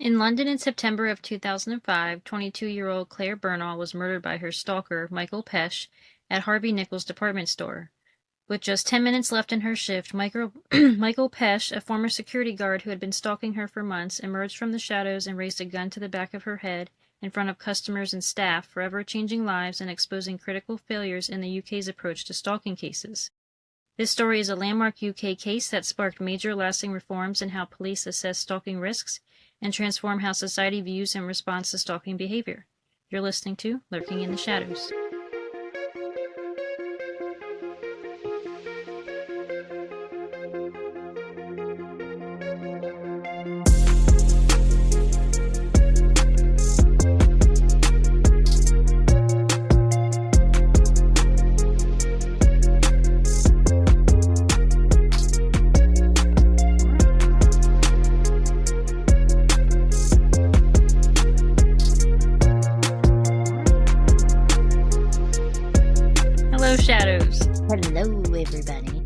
In London in September of 2005, 22-year-old Clare Bernal was murdered by her stalker, Michael Pech, at Harvey Nichols department store. With just 10 minutes left in her shift, Michael Pech, a former security guard who had been stalking her for months, emerged from the shadows and raised a gun to the back of her head in front of customers and staff, forever changing lives and exposing critical failures in the UK's approach to stalking cases. This story is a landmark UK case that sparked major lasting reforms in how police assess stalking risks and transform how society views and responds to stalking behavior. You're listening to Lurking in the Shadows. Hello, Shadows. Hello, everybody.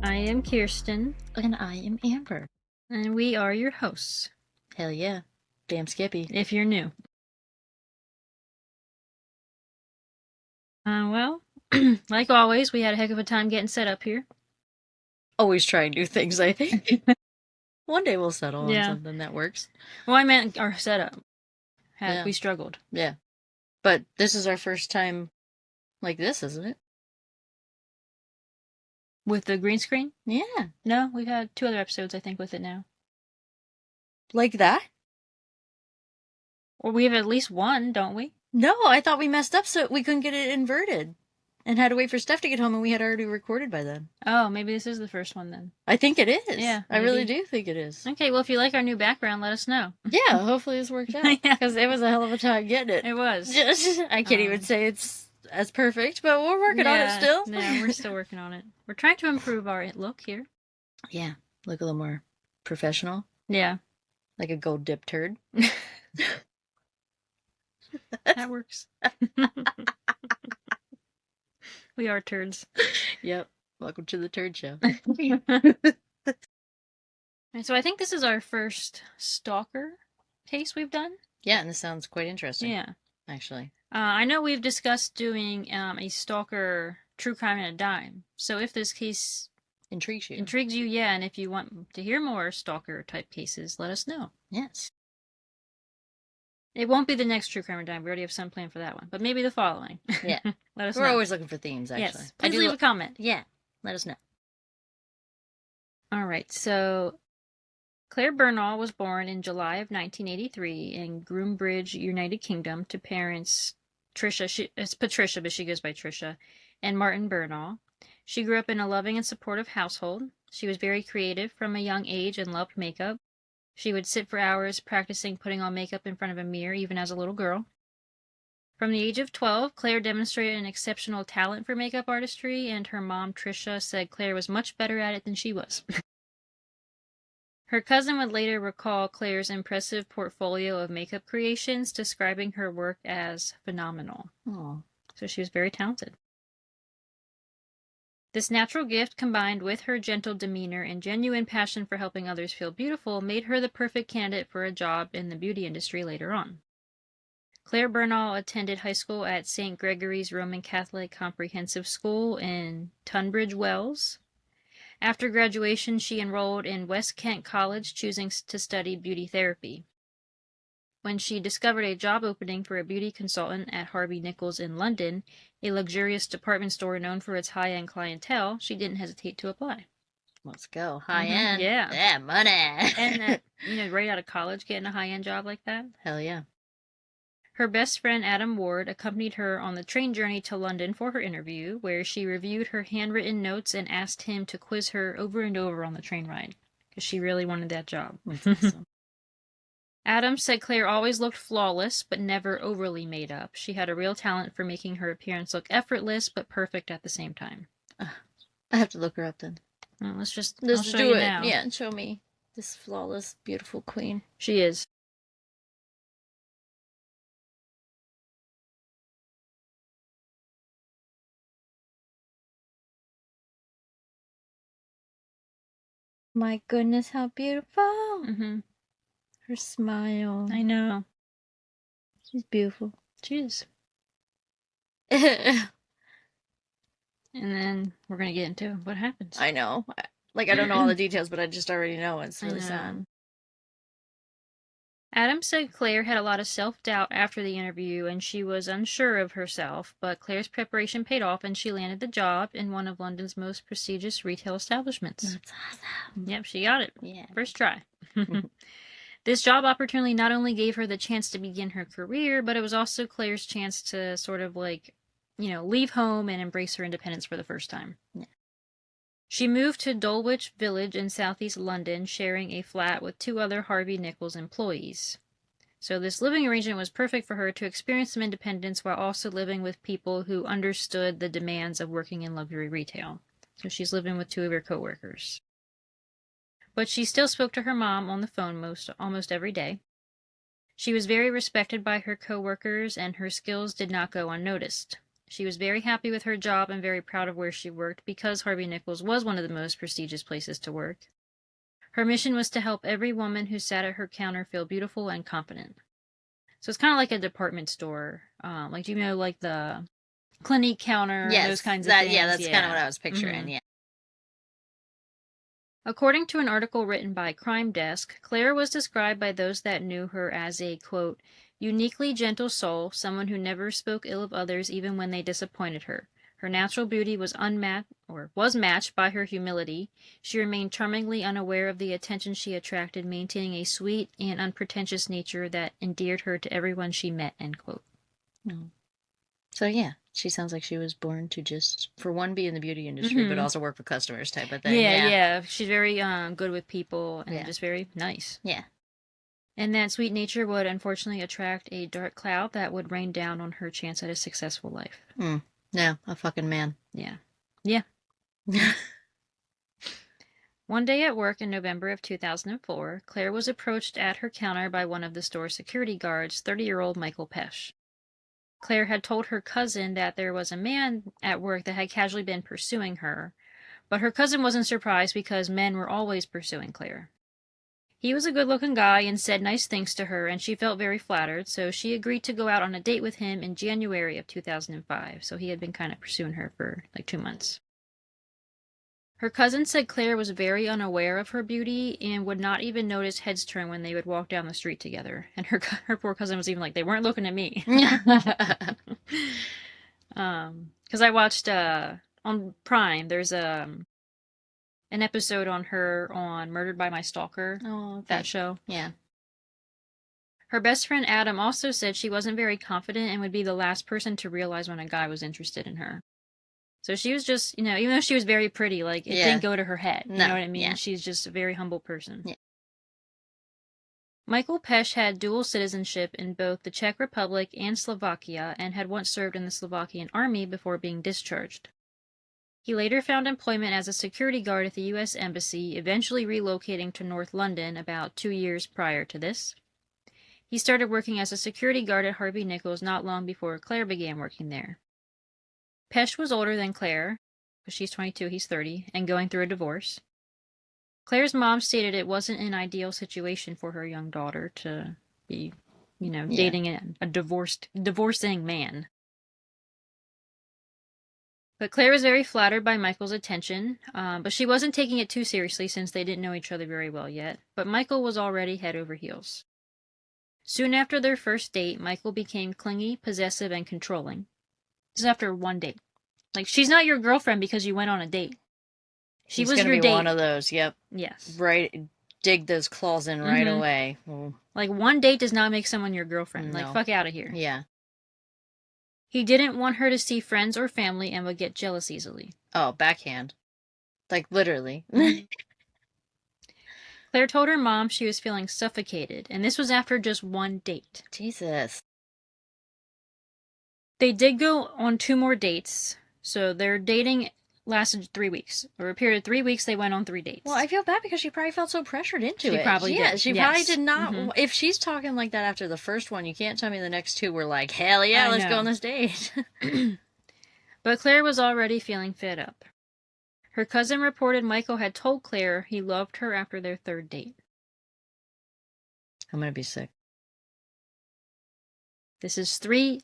I am Kirsten. And I am Amber. And we are your hosts. Hell yeah. Damn Skippy. If you're new. Well, like always, we had a heck of a time getting set up here. Always trying new things, I think. One day we'll settle on something that works. Well, I meant our setup. We struggled. Yeah. But this is our first time like this, isn't it? With the green screen? Yeah. No, we've had 2 other episodes, I think, with it now. Like that? Or we have at least one, don't we? No, I thought we messed up so we couldn't get it inverted. And had to wait for Steph to get home, and we had already recorded by then. Oh, maybe this is the first one then. I think it is. Yeah. Maybe. I really do think it is. Okay, well, if you like our new background, let us know. Yeah, hopefully this worked out. Because it was a hell of a time getting it. It was. I can't even say it's as perfect, but we're working on it still. Yeah, we're still working on it. We're trying to improve our look here. Yeah, look a little more professional. Yeah. Like a gold dip turd. That works. We are turds. Yep. Welcome to the Turd Show. And so I think this is our first stalker case we've done. Yeah, and this sounds quite interesting. Yeah. Actually. I know we've discussed doing a stalker true crime in a dime. So if this case intrigues you, yeah, and if you want to hear more stalker type cases, let us know. Yes. It won't be the next true crime in a dime. We already have some plan for that one, but maybe the following. Yeah. Let us know. We're always looking for themes, actually. Yes. Please leave a comment. Yeah. Let us know. All right. So Clare Bernal was born in July of 1983 in Groombridge, United Kingdom, to parents Tricia. It's Patricia, but she goes by Tricia, and Martin Bernal. She grew up in a loving and supportive household. She was very creative from a young age and loved makeup. She would sit for hours practicing putting on makeup in front of a mirror, even as a little girl. From the age of 12, Clare demonstrated an exceptional talent for makeup artistry, and her mom, Tricia, said Clare was much better at it than she was. Her cousin would later recall Clare's impressive portfolio of makeup creations, describing her work as phenomenal. Aww. So she was very talented. This natural gift, combined with her gentle demeanor and genuine passion for helping others feel beautiful, made her the perfect candidate for a job in the beauty industry later on. Clare Bernal attended high school at St. Gregory's Roman Catholic Comprehensive School in Tunbridge Wells. After graduation, she enrolled in West Kent College, choosing to study beauty therapy. When she discovered a job opening for a beauty consultant at Harvey Nichols in London, a luxurious department store known for its high-end clientele, she didn't hesitate to apply. Let's go. High-end. Yeah. Yeah, money. And right out of college, getting a high-end job like that. Hell yeah. Her best friend, Adam Ward, accompanied her on the train journey to London for her interview, where she reviewed her handwritten notes and asked him to quiz her over and over on the train ride, because she really wanted that job. That's awesome. Adam said Clare always looked flawless, but never overly made up. She had a real talent for making her appearance look effortless, but perfect at the same time. I have to look her up then. Well, let's do it now. Yeah, and show me this flawless, beautiful queen. She is. My goodness, how beautiful. Mm-hmm. Her smile. I know. She's beautiful. She is. I And then we're going to get into what happens. know. Like, I don't know all the details, but I just already know it's really sad. Adam said Claire had a lot of self-doubt after the interview and she was unsure of herself, but Claire's preparation paid off and she landed the job in one of London's most prestigious retail establishments. That's awesome. Yep, she got it. Yeah. First try. This job opportunity not only gave her the chance to begin her career, but it was also Claire's chance to sort of like, leave home and embrace her independence for the first time. Yeah. She moved to Dulwich Village in southeast London, sharing a flat with 2 other Harvey Nichols employees. So this living arrangement was perfect for her to experience some independence while also living with people who understood the demands of working in luxury retail. So she's living with 2 of her coworkers. But she still spoke to her mom on the phone almost every day. She was very respected by her coworkers and her skills did not go unnoticed. She was very happy with her job and very proud of where she worked because Harvey Nichols was one of the most prestigious places to work. Her mission was to help every woman who sat at her counter feel beautiful and confident. So it's kind of like a department store. Like, do you know, like the Clinique counter, those kinds of things? Yeah, that's kind of what I was picturing, yeah. According to an article written by Crime Desk, Claire was described by those that knew her as a, quote, uniquely gentle soul, someone who never spoke ill of others even when they disappointed her. Her natural beauty was matched by her humility. She remained charmingly unaware of the attention she attracted, maintaining a sweet and unpretentious nature that endeared her to everyone she met, end quote. No. So yeah, she sounds like she was born to just, for one, be in the beauty industry, but also work with customers type of thing. Yeah. She's very good with people and just very nice. Yeah. And that sweet nature would unfortunately attract a dark cloud that would rain down on her chance at a successful life. Yeah, a fucking man. Yeah. One day at work in November of 2004, Claire was approached at her counter by one of the store's security guards, 30-year-old Michael Pech. Claire had told her cousin that there was a man at work that had casually been pursuing her, but her cousin wasn't surprised because men were always pursuing Claire. He was a good-looking guy and said nice things to her, and she felt very flattered, so she agreed to go out on a date with him in January of 2005, so he had been kind of pursuing her for like 2 months. Her cousin said Claire was very unaware of her beauty and would not even notice heads turn when they would walk down the street together. And her poor cousin was even like, they weren't looking at me. Because I watched on Prime, there's an episode on her on Murdered by My Stalker, that show. Yeah. Her best friend Adam also said she wasn't very confident and would be the last person to realize when a guy was interested in her. So she was just, even though she was very pretty, like, it didn't go to her head. You know what I mean? Yeah. She's just a very humble person. Yeah. Michael Pech had dual citizenship in both the Czech Republic and Slovakia and had once served in the Slovakian army before being discharged. He later found employment as a security guard at the U.S. Embassy, eventually relocating to North London about 2 years prior to this. He started working as a security guard at Harvey Nichols not long before Claire began working there. Pech was older than Claire, because she's 22, he's 30, and going through a divorce. Claire's mom stated it wasn't an ideal situation for her young daughter to be, dating a divorcing man. But Claire was very flattered by Michael's attention, but she wasn't taking it too seriously since they didn't know each other very well yet. But Michael was already head over heels. Soon after their first date, Michael became clingy, possessive, and controlling. This is after one date. Like, she's not your girlfriend because you went on a date. She was your date. One of those, yep. Yes. Right, dig those claws in right away. Like, one date does not make someone your girlfriend. No. Like, fuck out of here. Yeah. He didn't want her to see friends or family and would get jealous easily. Oh, backhand. Like, literally. Claire told her mom she was feeling suffocated, and this was after just one date. Jesus. They did go on 2 more dates, so their dating lasted 3 weeks. Over a period of 3 weeks, they went on 3 dates. Well, I feel bad because she probably felt so pressured into it. She probably did. She probably did not. If she's talking like that after the first one, you can't tell me the next 2 were like, hell yeah, let's go on this date. But Claire was already feeling fed up. Her cousin reported Michael had told Claire he loved her after their 3rd date. I'm going to be sick. This is 3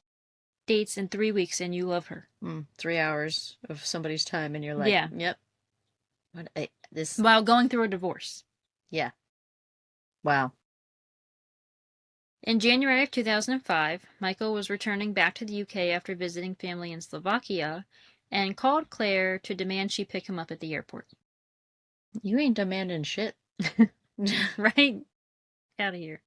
dates in 3 weeks, and you love her. 3 hours of somebody's time, and you're like, yeah. Yep. This. While going through a divorce. Yeah. Wow. In January of 2005, Michael was returning back to the UK after visiting family in Slovakia and called Claire to demand she pick him up at the airport. You ain't demanding shit. Right? Out of here.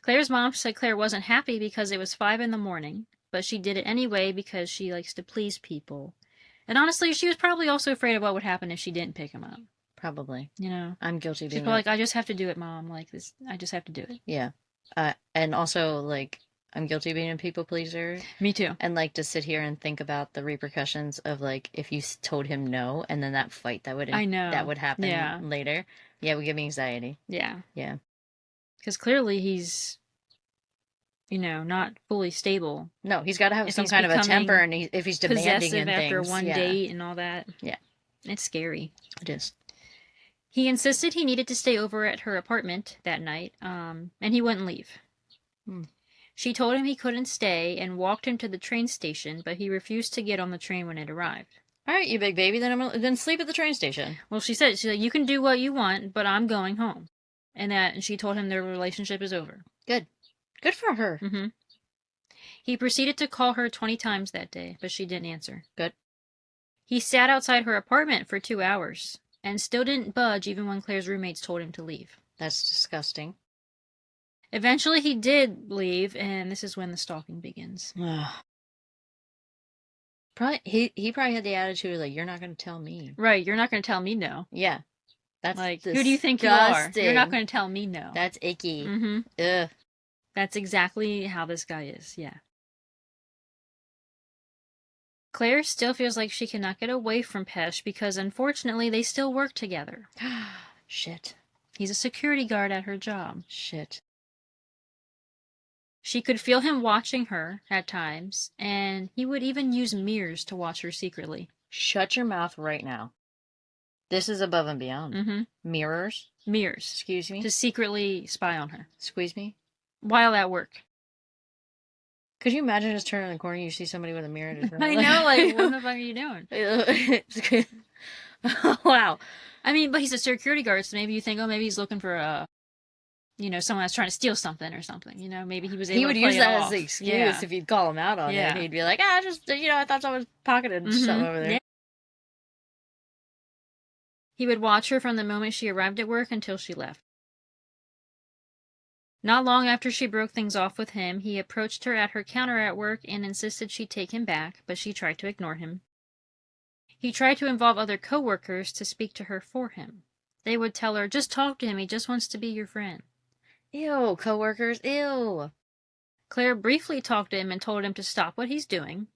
Claire's mom said Claire wasn't happy because it was 5 a.m, but she did it anyway because she likes to please people. And honestly, she was probably also afraid of what would happen if she didn't pick him up. Probably. You know? I'm guilty of being She's probably like, I just have to do it, Mom. Like, this, I just have to do it. Yeah. And also, like, I'm guilty of being a people pleaser. Me too. And, like, to sit here and think about the repercussions of, like, if you told him no, and then that fight that would happen later. Yeah, it would give me anxiety. Yeah. Yeah. Because clearly he's, not fully stable. No, he's got to have some kind of a temper, and if he's demanding and things. After one date and all that. Yeah. It's scary. It is. He insisted he needed to stay over at her apartment that night, and he wouldn't leave. She told him he couldn't stay and walked him to the train station, but he refused to get on the train when it arrived. All right, you big baby, then sleep at the train station. Well, she's like, you can do what you want, but I'm going home. And she told him their relationship is over. Good. Good for her. Mm-hmm. He proceeded to call her 20 times that day, but she didn't answer. Good. He sat outside her apartment for 2 hours and still didn't budge even when Claire's roommates told him to leave. That's disgusting. Eventually he did leave, and this is when the stalking begins. He probably had the attitude of, like, you're not going to tell me. Right, you're not going to tell me no. Yeah. That's like, disgusting. Who do you think you are? You're not going to tell me no. That's icky. Mm-hmm. Ugh. That's exactly how this guy is, yeah. Claire still feels like she cannot get away from Pech because, unfortunately, they still work together. Shit. He's a security guard at her job. Shit. She could feel him watching her at times, and he would even use mirrors to watch her secretly. Shut your mouth right now. This is above and beyond. Mm-hmm. Mirrors? Mirrors. Excuse me? To secretly spy on her. Squeeze me? While at work. Could you imagine just turning the corner and you see somebody with a mirror? I know, like, what the fuck are you doing? Wow. I mean, but he's a security guard, so maybe you think, maybe he's looking for someone that's trying to steal something or something. Maybe he was able to play it off. He would use that as the excuse if you'd call him out on it. He'd be like, I thought someone pocketed something over there. Yeah. He would watch her from the moment she arrived at work until she left. Not long after she broke things off with him, he approached her at her counter at work and insisted she take him back, but she tried to ignore him. He tried to involve other co-workers to speak to her for him. They would tell her, just talk to him, he just wants to be your friend. Ew, co-workers, ew. Claire briefly talked to him and told him to stop what he's doing,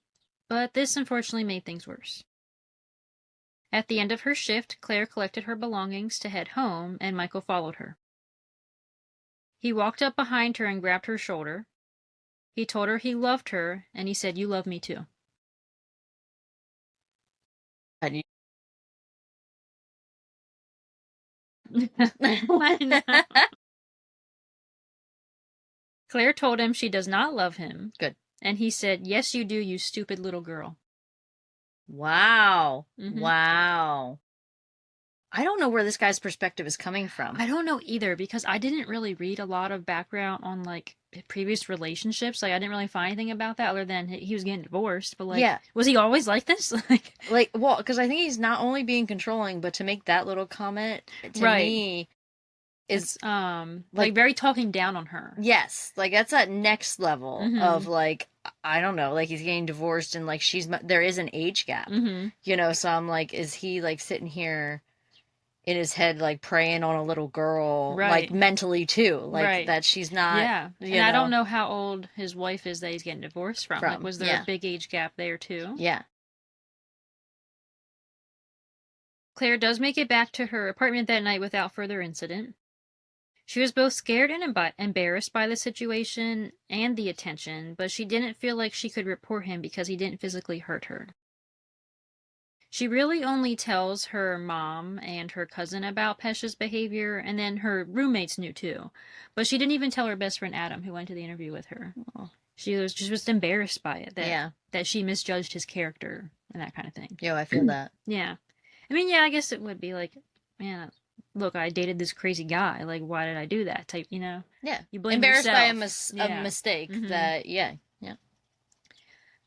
but this unfortunately made things worse. At the end of her shift, Claire collected her belongings to head home, and Michael followed her. He walked up behind her and grabbed her shoulder. He told her he loved her, and he said, you love me too. Claire told him she does not love him. Good. And he said, yes, you do, you stupid little girl. Wow. Mm-hmm. Wow. I don't know where this guy's perspective is coming from. I don't know either, because I didn't really read a lot of background on, like, previous relationships. Like, I didn't really find anything about that other than he was getting divorced. But, like, was he always like this? Well, because I think he's not only being controlling, but to make that little comment, to me, is, like, very talking down on her. Yes. Like, that's that next level of, like, I don't know, like, he's getting divorced and, like, there is an age gap. Mm-hmm. So I'm like, is he, like, sitting here in his head, like, preying on a little girl, like, mentally, too. Like, that she's not... Yeah, and I don't know how old his wife is that he's getting divorced from. Like, was there a big age gap there, too? Yeah. Claire does make it back to her apartment that night without further incident. She was both scared and embarrassed by the situation and the attention, but she didn't feel like she could report him because he didn't physically hurt her. She really only tells her mom and her cousin about Pesh's behavior, and then her roommates knew too. But she didn't even tell her best friend Adam, who went to the interview with her. Oh. She was just embarrassed by it, that she misjudged his character and that kind of thing. Yo, I feel that. Yeah. I mean, yeah, I guess it would be like, man, look, I dated this crazy guy. Like, why did I do that? Type, you know? Yeah. You blame embarrassed yourself. by a mistake that, yeah.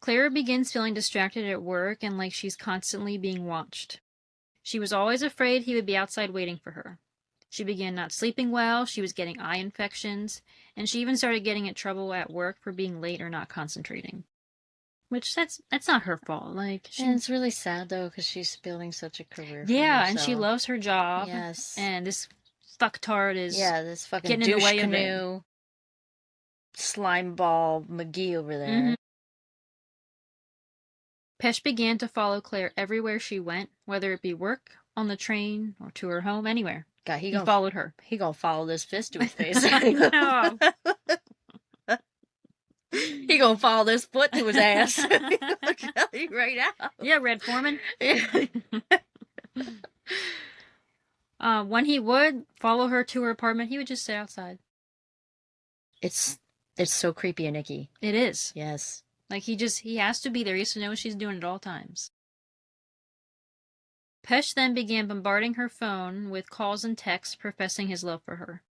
Clara begins feeling distracted at work and like she's constantly being watched. She was always afraid he would be outside waiting for her. She began not sleeping well, she was getting eye infections, and she even started getting in trouble at work for being late or not concentrating. Which, that's not her fault. Like, and it's really sad, though, because she's building such a career for herself. And she loves her job. Yes. And this fucktard is this fucking getting in the way canoe, of it. Slime ball McGee over there. Pech began to follow Claire everywhere she went, whether it be work, on the train, or to her home, anywhere. God, he followed her. He gonna follow this fist to his face. No. He gonna follow this foot to his ass. I'm telling you right now. Yeah, Red Foreman. When he would follow her to her apartment, he would just sit outside. It's so creepy and icky. It is. Yes. Like, he has to be there. He has to know what she's doing at all times. Pech then began bombarding her phone with calls and texts professing his love for her.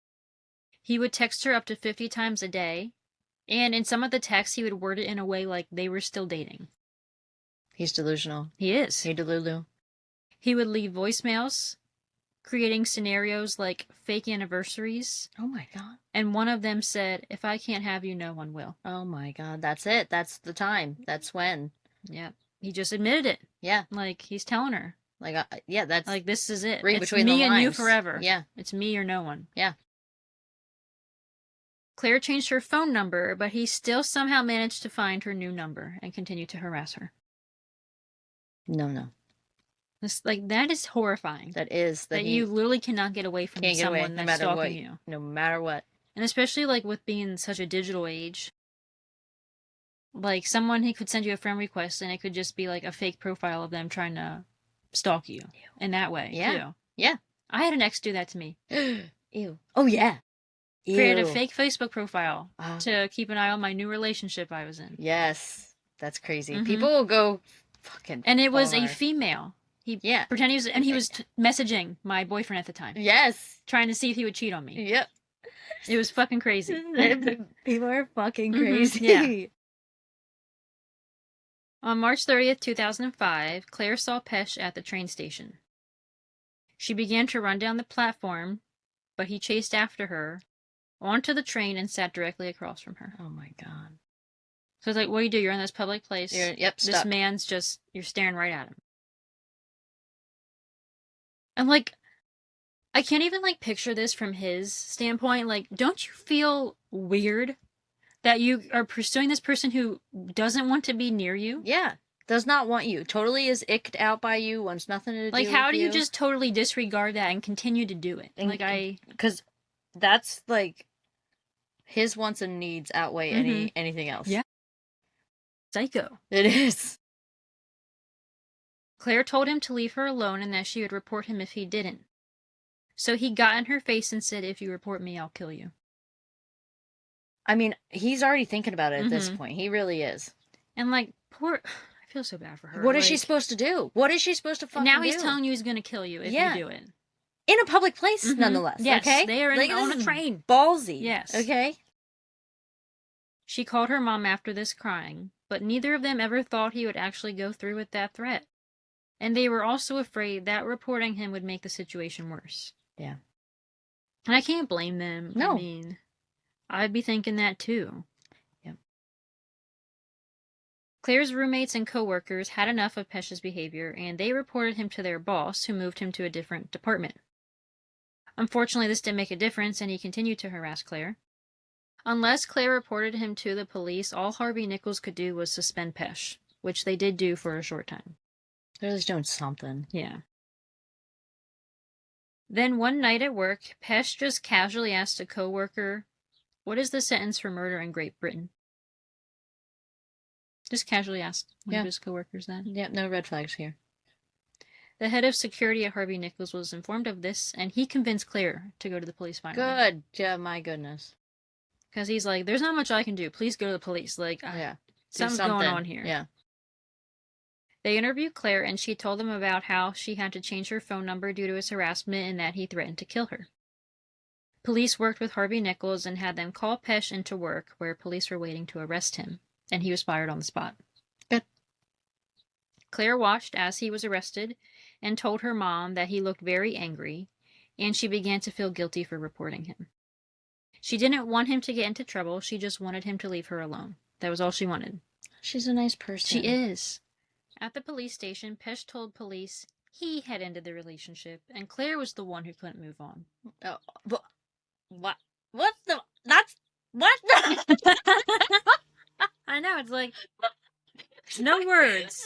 He would text her up to 50 times a day, and in some of the texts he would word it in a way like they were still dating. He's delusional. He is. Hey, Delulu. He would leave voicemails, creating scenarios like fake anniversaries. Oh my God. And one of them said, "If I can't have you, no one will." Oh my God. That's it. That's the time. That's when. Yeah. He just admitted it. Yeah. Like, he's telling her. Like, yeah, that's... Like, this is it. Read it's between me the lines. And you forever. Yeah. It's me or no one. Yeah. Claire changed her phone number, but he still somehow managed to find her new number and continued to harass her. No. That is horrifying. That is. That you literally cannot get away from someone that's stalking you. No matter what. And especially, like, with being such a digital age. Like, someone, he could send you a friend request, and it could just be, like, a fake profile of them trying to stalk you. In that way, too. Yeah. I had an ex do that to me. Ew. Oh, yeah. Created a fake Facebook profile to keep an eye on my new relationship I was in. Yes. That's crazy. People will go fucking... And it was a female. He pretended he was... And he was messaging my boyfriend at the time. Yes. Trying to see if he would cheat on me. Yep. It was fucking crazy. People are fucking crazy. Yeah. On March 30th, 2005, Claire saw Pech at the train station. She began to run down the platform, but he chased after her onto the train and sat directly across from her. Oh my God. So it's like, what do? You're in this public place. Yep, this stuck. Man's just, you're staring right at him. I'm like, I can't even, like, picture this from his standpoint. Like, don't you feel weird that you are pursuing this person who doesn't want to be near you? Yeah. Does not want you. Totally is icked out by you, wants nothing to do with you. Like, how do you just totally disregard that and continue to do it? Because that's, like, his wants and needs outweigh anything else. Yeah. Psycho. It is. Claire told him to leave her alone and that she would report him if he didn't. So he got in her face and said, "If you report me, I'll kill you." I mean, he's already thinking about it at this point. He really is. And, like, poor... I feel so bad for her. What is she supposed to do? What is she supposed to fucking do? Now he's telling you he's going to kill you if you do it. In a public place, nonetheless. Yes, okay? They are on a train. Ballsy. Yes. Okay? She called her mom after this crying, but neither of them ever thought he would actually go through with that threat. And they were also afraid that reporting him would make the situation worse. Yeah. And I can't blame them. No. I mean, I'd be thinking that too. Yep. Claire's roommates and coworkers had enough of Pech's behavior, and they reported him to their boss, who moved him to a different department. Unfortunately, this didn't make a difference, and he continued to harass Claire. Unless Claire reported him to the police, all Harvey Nichols could do was suspend Pech, which they did do for a short time. They're just doing something. Yeah. Then one night at work, Pech just casually asked a coworker, "What is the sentence for murder in Great Britain?" Just casually asked one of his coworkers that. Yep, no red flags here. The head of security at Harvey Nichols was informed of this, and he convinced Claire to go to the police finally. Good. Yeah, my goodness. Because he's like, there's not much I can do. Please go to the police. Like, yeah. Something's going on here. Yeah. They interviewed Claire, and she told them about how she had to change her phone number due to his harassment and that he threatened to kill her. Police worked with Harvey Nichols and had them call Pech into work, where police were waiting to arrest him, and he was fired on the spot. Good. Claire watched as he was arrested and told her mom that he looked very angry, and she began to feel guilty for reporting him. She didn't want him to get into trouble. She just wanted him to leave her alone. That was all she wanted. She's a nice person. She is. At the police station, Pech told police he had ended the relationship, and Claire was the one who couldn't move on. Oh, what? What the? That's what? I know, it's like no words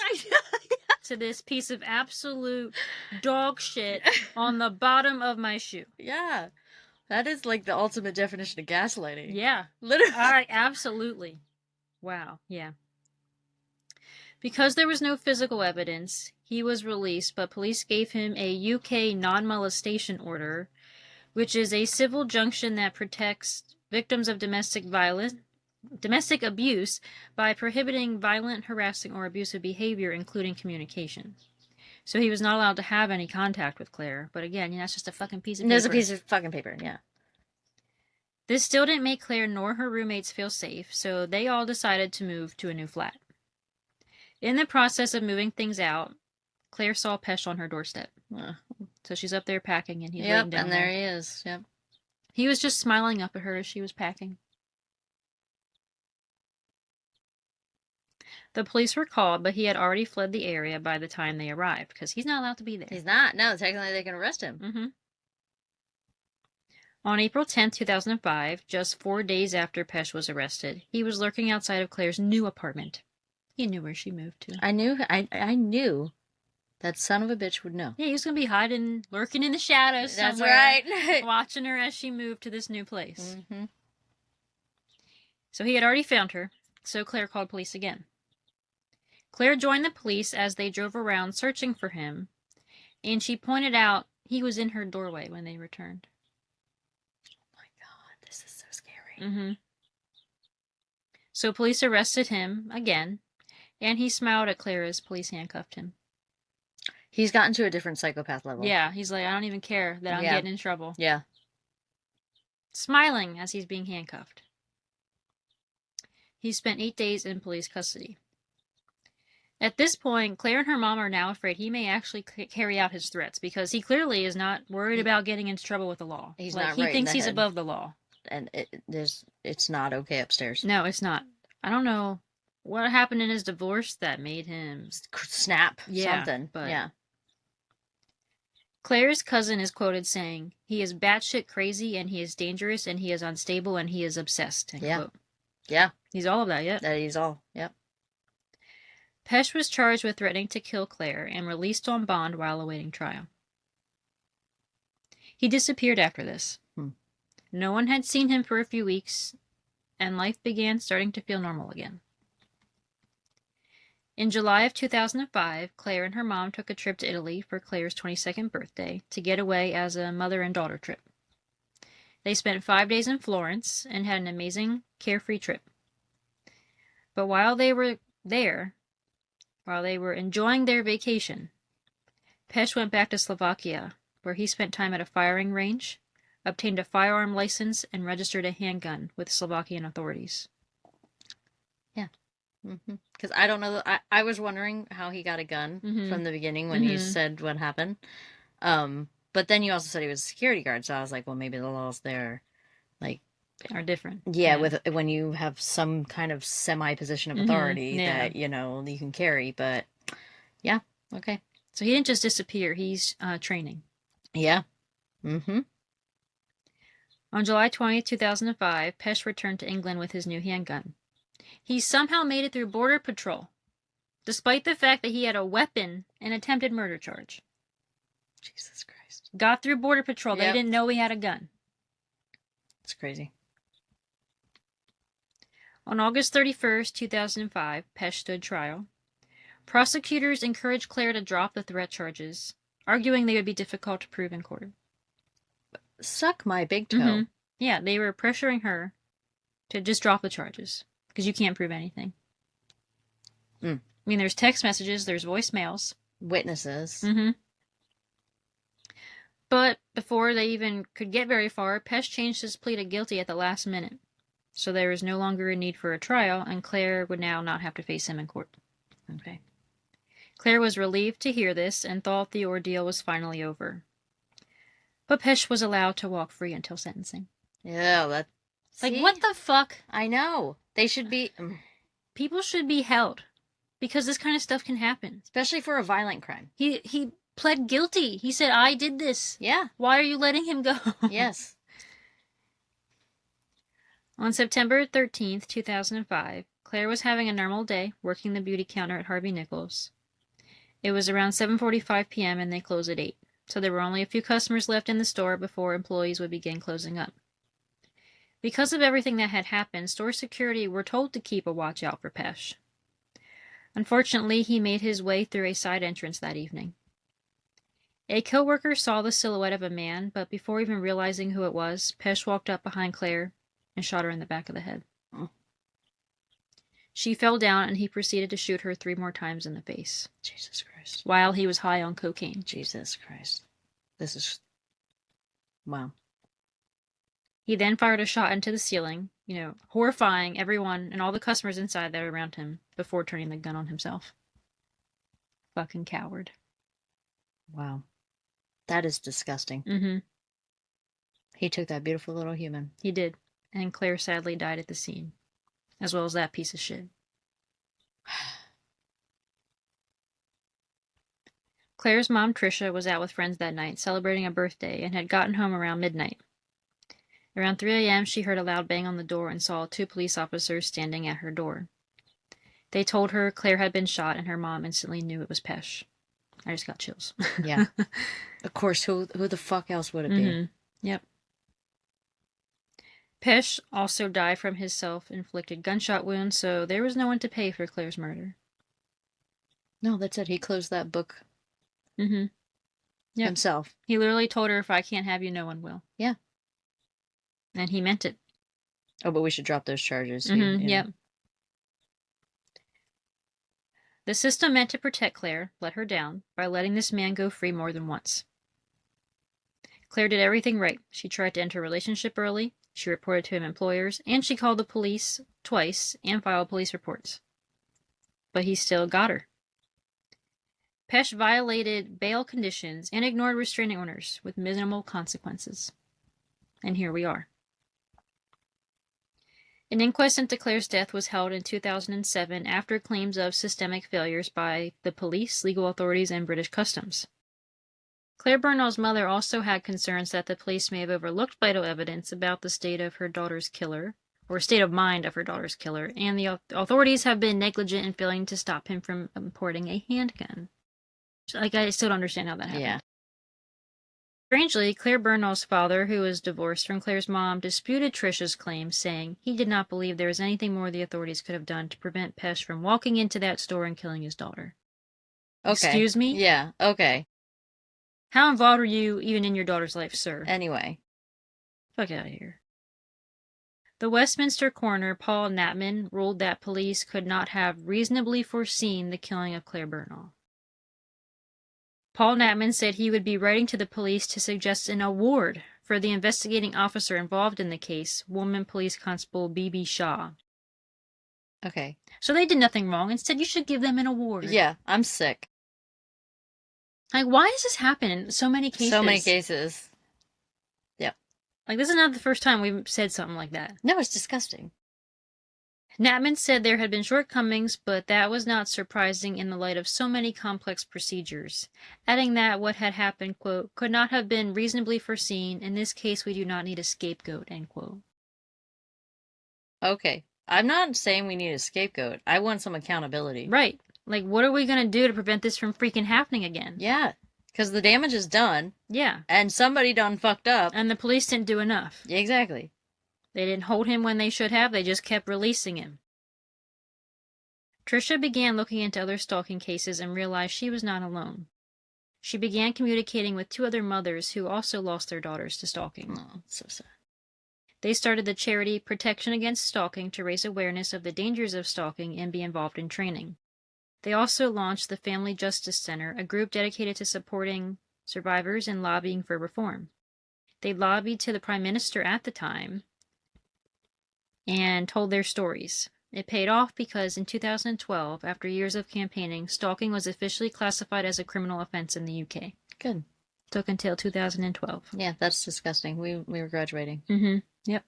to this piece of absolute dog shit on the bottom of my shoe. Yeah, that is like the ultimate definition of gaslighting. Yeah, literally. Absolutely. Wow. Yeah. Because there was no physical evidence, he was released, but police gave him a UK non-molestation order, which is a civil junction that protects victims of domestic abuse by prohibiting violent, harassing, or abusive behavior, including communication. So he was not allowed to have any contact with Claire. But again, that's just a fucking piece of paper. There's a piece of fucking paper, yeah. This still didn't make Claire nor her roommates feel safe, so they all decided to move to a new flat. In the process of moving things out, Claire saw Pech on her doorstep. So she's up there packing, and he's waiting down there. And there he is. Yep. He was just smiling up at her as she was packing. The police were called, but he had already fled the area by the time they arrived, because he's not allowed to be there. He's not. No, technically they can arrest him. Mm-hmm. On April 10th, 2005, just 4 days after Pech was arrested, he was lurking outside of Claire's new apartment. He knew where she moved to. I knew that son of a bitch would know. Yeah, he was going to be hiding, lurking in the shadows somewhere. That's right. Watching her as she moved to this new place. Mm-hmm. So he had already found her, so Claire called police again. Claire joined the police as they drove around searching for him, and she pointed out he was in her doorway when they returned. Oh my God, this is so scary. Mm-hmm. So police arrested him again, and he smiled at Claire as police handcuffed him. He's gotten to a different psychopath level. Yeah, he's like, I don't even care that I'm getting in trouble. Yeah. Smiling as he's being handcuffed. He spent 8 days in police custody. At this point, Claire and her mom are now afraid he may actually carry out his threats, because he clearly is not worried about getting into trouble with the law. He's like, not he right thinks in the he's head. above the law. And it's not okay upstairs. No, it's not. I don't know what happened in his divorce that made him snap something. But yeah. Claire's cousin is quoted saying, "He is batshit crazy, and he is dangerous, and he is unstable, and he is obsessed." Yeah. Quote. Yeah. He's all of that, yep. That he's all, yep. Pech was charged with threatening to kill Claire and released on bond while awaiting trial. He disappeared after this. No one had seen him for a few weeks, and life began starting to feel normal again. In July of 2005, Claire and her mom took a trip to Italy for Claire's 22nd birthday to get away as a mother and daughter trip. They spent 5 days in Florence and had an amazing, carefree trip. But while they were there, while they were enjoying their vacation, Pech went back to Slovakia, where he spent time at a firing range, obtained a firearm license, and registered a handgun with Slovakian authorities. Yeah. Because I don't know. I was wondering how he got a gun from the beginning when you said what happened. But then you also said he was a security guard, so I was like, well, maybe the laws there, like, are different. Yeah, with when you have some kind of semi-position of authority that, you know, you can carry. But, yeah, okay. So he didn't just disappear. He's training. Yeah. On July 20th, 2005, Pech returned to England with his new handgun. He somehow made it through Border Patrol, despite the fact that he had a weapon and attempted murder charge. Jesus Christ. Got through Border Patrol. They didn't know he had a gun. It's crazy. On August 31st, 2005, Pech stood trial. Prosecutors encouraged Claire to drop the threat charges, arguing they would be difficult to prove in court. Suck my big toe. Yeah, they were pressuring her to just drop the charges because you can't prove anything. I mean, there's text messages, there's voicemails. Witnesses. But before they even could get very far, Pech changed his plea to guilty at the last minute. So there was no longer a need for a trial, and Claire would now not have to face him in court. Okay. Claire was relieved to hear this and thought the ordeal was finally over. But Pech was allowed to walk free until sentencing. Yeah, that... Like, what the fuck? I know. They should be... People should be held. Because this kind of stuff can happen. Especially for a violent crime. He pled guilty. He said, I did this. Yeah. Why are you letting him go? Yes. On September 13th, 2005, Claire was having a normal day, working the beauty counter at Harvey Nichols. It was around 7:45 p.m. and they closed at 8, so there were only a few customers left in the store before employees would begin closing up. Because of everything that had happened, store security were told to keep a watch out for Pech. Unfortunately, he made his way through a side entrance that evening. A co-worker saw the silhouette of a man, but before even realizing who it was, Pech walked up behind Claire and shot her in the back of the head. She fell down, and he proceeded to shoot her 3 more times in the face. Jesus Christ. While he was high on cocaine. Jesus Christ. This is... Wow. He then fired a shot into the ceiling, horrifying everyone and all the customers inside that were around him before turning the gun on himself. Fucking coward. Wow. That is disgusting. He took that beautiful little human. He did. And Claire sadly died at the scene. As well as that piece of shit. Claire's mom, Tricia, was out with friends that night, celebrating a birthday, and had gotten home around midnight. Around 3 a.m., she heard a loud bang on the door and saw 2 police officers standing at her door. They told her Claire had been shot, and her mom instantly knew it was Pech. I just got chills. Yeah. Of course, who the fuck else would it be? Yep. Pech also died from his self-inflicted gunshot wound, so there was no one to pay for Claire's murder. No, that's it. He closed that book himself. He literally told her, if I can't have you, no one will. Yeah. And he meant it. Oh, but we should drop those charges. Yep. The system meant to protect Claire let her down by letting this man go free more than once. Claire did everything right. She tried to enter a relationship early, she reported to employers, and she called the police twice and filed police reports. But he still got her. Pech violated bail conditions and ignored restraining orders with minimal consequences. And here we are. An inquest into Claire's death was held in 2007 after claims of systemic failures by the police, legal authorities, and British Customs. Clare Bernal's mother also had concerns that the police may have overlooked vital evidence about the state of her daughter's killer, or state of mind of her daughter's killer, and the authorities have been negligent in failing to stop him from importing a handgun. I still don't understand how that happened. Yeah. Strangely, Clare Bernal's father, who was divorced from Claire's mom, disputed Tricia's claims, saying he did not believe there was anything more the authorities could have done to prevent Pech from walking into that store and killing his daughter. Okay. Excuse me? Yeah, okay. How involved are you even in your daughter's life, sir? Anyway. Fuck out of here. The Westminster coroner, Paul Natman, ruled that police could not have reasonably foreseen the killing of Clare Bernal. Paul Natman said he would be writing to the police to suggest an award for the investigating officer involved in the case, Woman Police Constable B.B. Shaw. Okay. So they did nothing wrong. Instead, you should give them an award. Yeah, I'm sick. Like, why does this happen in so many cases? So many cases. Yep. Like, this is not the first time we've said something like that. No, it's disgusting. Natman said there had been shortcomings, but that was not surprising in the light of so many complex procedures, adding that what had happened, quote, could not have been reasonably foreseen. In this case, we do not need a scapegoat, end quote. Okay. I'm not saying we need a scapegoat. I want some accountability. Right. Like, what are we going to do to prevent this from freaking happening again? Yeah. Because the damage is done. Yeah. And somebody done fucked up. And the police didn't do enough. Exactly. They didn't hold him when they should have. They just kept releasing him. Tricia began looking into other stalking cases and realized she was not alone. She began communicating with 2 other mothers who also lost their daughters to stalking. Oh, so sad. They started the charity Protection Against Stalking to raise awareness of the dangers of stalking and be involved in training. They also launched the Family Justice Center, a group dedicated to supporting survivors and lobbying for reform. They lobbied to the Prime Minister at the time and told their stories. It paid off because in 2012, after years of campaigning, stalking was officially classified as a criminal offense in the UK. Good. Took until 2012. Yeah, that's disgusting. We were graduating. Yep.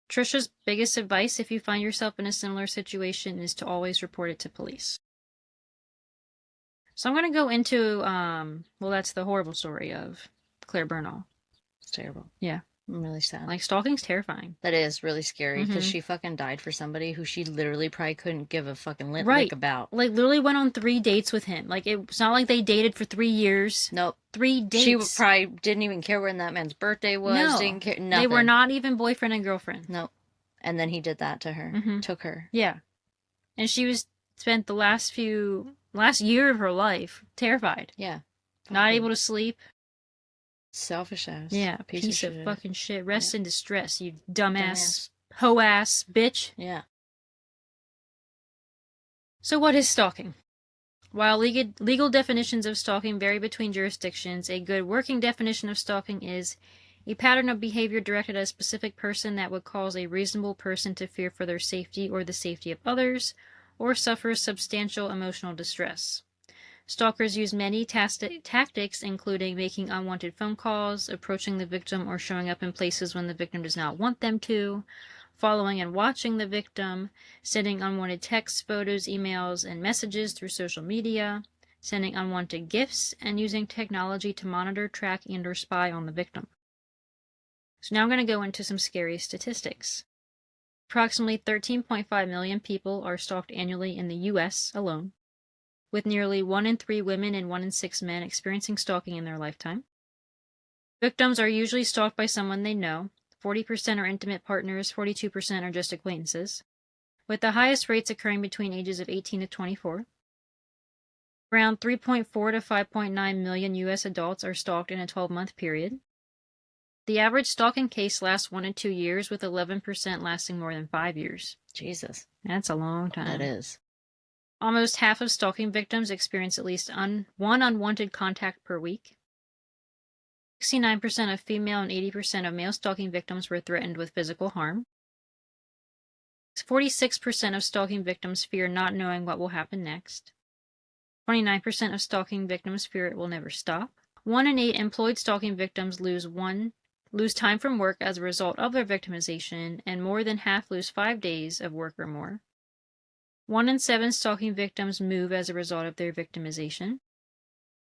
Trisha's biggest advice if you find yourself in a similar situation is to always report it to police. So I'm going to go into, well, that's the horrible story of Clare Bernal. It's terrible. Yeah. I'm really sad. Like, stalking's terrifying. That is really scary because she fucking died for somebody who she literally probably couldn't give a fucking lick about. Like, literally went on 3 dates with him. Like, it's not like they dated for 3 years. Nope. 3 dates. She probably didn't even care when that man's birthday was. No. Didn't care. Nothing. They were not even boyfriend and girlfriend. Nope. And then he did that to her. Took her. Yeah. And she spent the last year of her life terrified. Yeah. Not able to sleep. Selfish ass. Yeah, piece of fucking shit. Rest in distress, you dumbass, hoe-ass bitch. Yeah. So what is stalking? While legal definitions of stalking vary between jurisdictions, a good working definition of stalking is a pattern of behavior directed at a specific person that would cause a reasonable person to fear for their safety or the safety of others, or suffer substantial emotional distress. Stalkers use many tactics, including making unwanted phone calls, approaching the victim or showing up in places when the victim does not want them to, following and watching the victim, sending unwanted texts, photos, emails, and messages through social media, sending unwanted gifts, and using technology to monitor, track, and/or spy on the victim. So now I'm going to go into some scary statistics. Approximately 13.5 million people are stalked annually in the U.S. alone, with nearly 1 in 3 women and 1 in 6 men experiencing stalking in their lifetime. Victims are usually stalked by someone they know. 40% are intimate partners, 42% are just acquaintances, with the highest rates occurring between ages of 18 to 24. Around 3.4 to 5.9 million U.S. adults are stalked in a 12-month period. The average stalking case lasts 1 to 2 years, with 11% lasting more than 5 years. Jesus. That's a long time. That is. Almost half of stalking victims experience at least one unwanted contact per week. 69% of female and 80% of male stalking victims were threatened with physical harm. 46% of stalking victims fear not knowing what will happen next. 29% of stalking victims fear it will never stop. 1 in 8 employed stalking victims lose time from work as a result of their victimization, and more than half lose 5 days of work or more. 1 in 7 stalking victims move as a result of their victimization.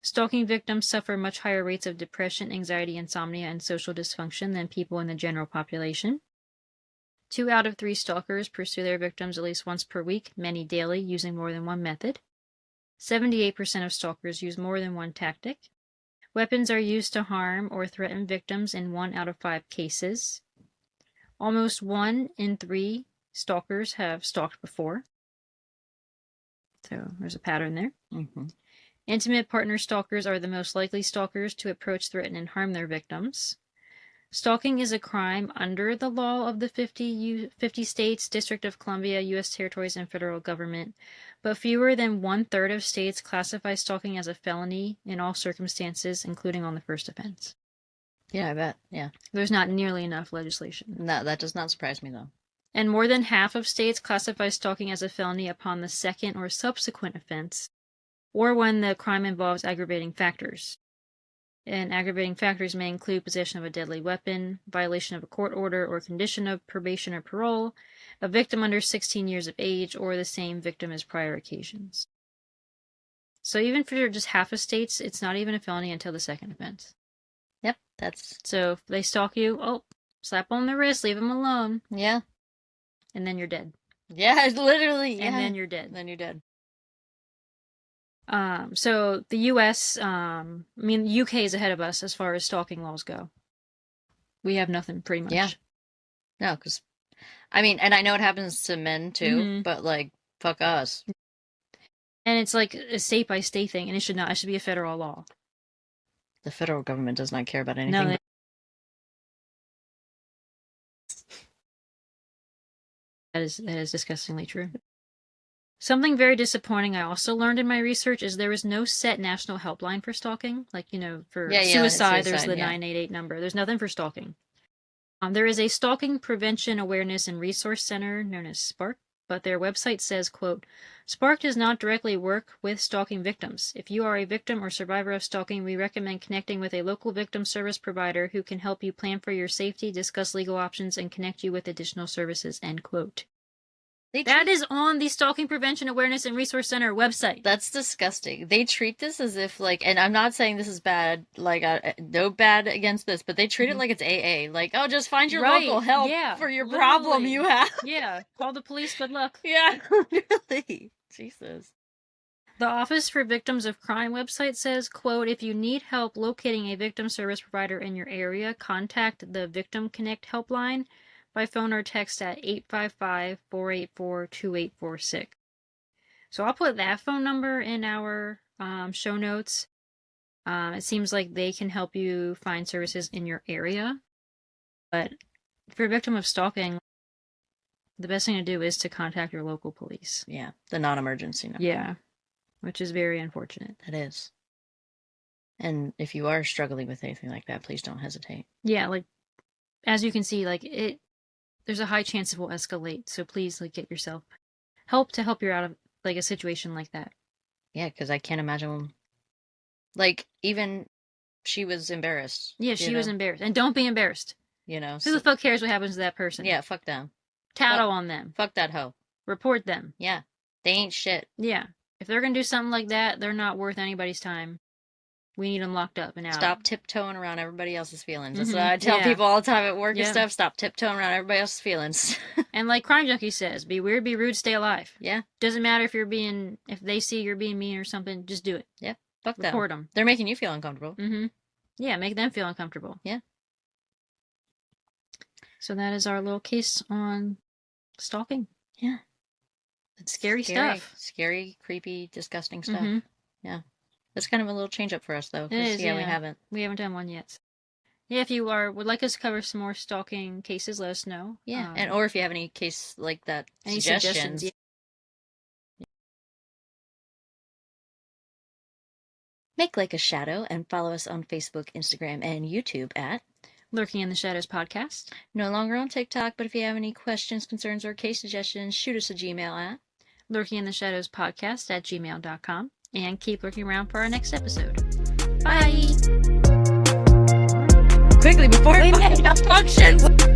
Stalking victims suffer much higher rates of depression, anxiety, insomnia, and social dysfunction than people in the general population. 2 out of 3 stalkers pursue their victims at least once per week, many daily, using more than one method. 78% of stalkers use more than one tactic. Weapons are used to harm or threaten victims in 1 out of 5 cases. Almost 1 in 3 stalkers have stalked before. So there's a pattern there. Intimate partner stalkers are the most likely stalkers to approach, threaten, and harm their victims. Stalking is a crime under the law of the 50 states, District of Columbia, U.S. territories, and federal government, but fewer than 1/3 of states classify stalking as a felony in all circumstances, including on the first offense. Yeah, I bet. Yeah. There's not nearly enough legislation. No, that does not surprise me, though. And more than half of states classify stalking as a felony upon the second or subsequent offense, or when the crime involves aggravating factors. And aggravating factors may include possession of a deadly weapon, violation of a court order or condition of probation or parole, a victim under 16 years of age, or the same victim as prior occasions. So even for just half of states, it's not even a felony until the second offense. Yep, that's... So if they stalk you, slap on the wrist, leave them alone. Yeah. And then you're dead. Yeah, literally. Yeah. And then you're dead. Then you're dead. So the U.S., the UK is ahead of us as far as stalking laws go. We have nothing, pretty much. Yeah. No, because, and I know it happens to men too, but, fuck us. And it's like a state-by-state thing, and it should not. It should be a federal law. The federal government does not care about anything. No, that is disgustingly true. Something very disappointing I also learned in my research is there is no set national helpline for stalking. Like, for suicide, there's the 988 number. There's nothing for stalking. There is a Stalking Prevention Awareness and Resource Center known as SPARK, but their website says, quote, SPARK does not directly work with stalking victims. If you are a victim or survivor of stalking, we recommend connecting with a local victim service provider who can help you plan for your safety, discuss legal options, and connect you with additional services, end quote. That is on the Stalking Prevention Awareness and Resource Center website. That's disgusting. They treat this as if, like, and I'm not saying this is bad, like, no bad against this, but they treat it like it's AA. Like, oh, just find your local help for your problem you have. Yeah, call the police, good luck. Yeah, really. Jesus. The Office for Victims of Crime website says, quote, if you need help locating a victim service provider in your area, contact the VictimConnect Helpline by phone or text at 855-484-2846. So I'll put that phone number in our show notes. It seems like they can help you find services in your area. But if you're a victim of stalking, the best thing to do is to contact your local police. Yeah, the non-emergency number. Yeah, which is very unfortunate. That is. And if you are struggling with anything like that, please don't hesitate. Yeah, like, as you can see, like, there's a high chance it will escalate, so please, like, get yourself help to help you out of, like, a situation like that. Yeah, because I can't imagine, like, even she was embarrassed. Yeah, she was embarrassed. And don't be embarrassed. Who the fuck cares what happens to that person? Yeah, fuck them. Tattle on them. Fuck that hoe. Report them. Yeah, they ain't shit. Yeah, if they're gonna do something like that, they're not worth anybody's time. We need them locked up and out. Stop tiptoeing around everybody else's feelings. That's what I tell people all the time at work and stuff. Stop tiptoeing around everybody else's feelings. And like Crime Junkie says, be weird, be rude, stay alive. Yeah. Doesn't matter if if they see you're being mean or something, just do it. Yeah. Fuck them. Report them. They're making you feel uncomfortable. Mm-hmm. Yeah, make them feel uncomfortable. Yeah. So that is our little case on stalking. Yeah. It's scary stuff. Scary, creepy, disgusting stuff. Mm-hmm. Yeah. It's kind of a little change up for us, though. It is, we haven't. We haven't done one yet. Yeah, if you would like us to cover some more stalking cases, let us know. Yeah, or if you have any case like that, any suggestions. Yeah. Make like a shadow and follow us on Facebook, Instagram, and YouTube at Lurking in the Shadows Podcast. No longer on TikTok, but if you have any questions, concerns, or case suggestions, shoot us a Gmail at lurkingintheshadowspodcast@gmail.com. And keep looking around for our next episode. Bye! Quickly, before it malfunctions!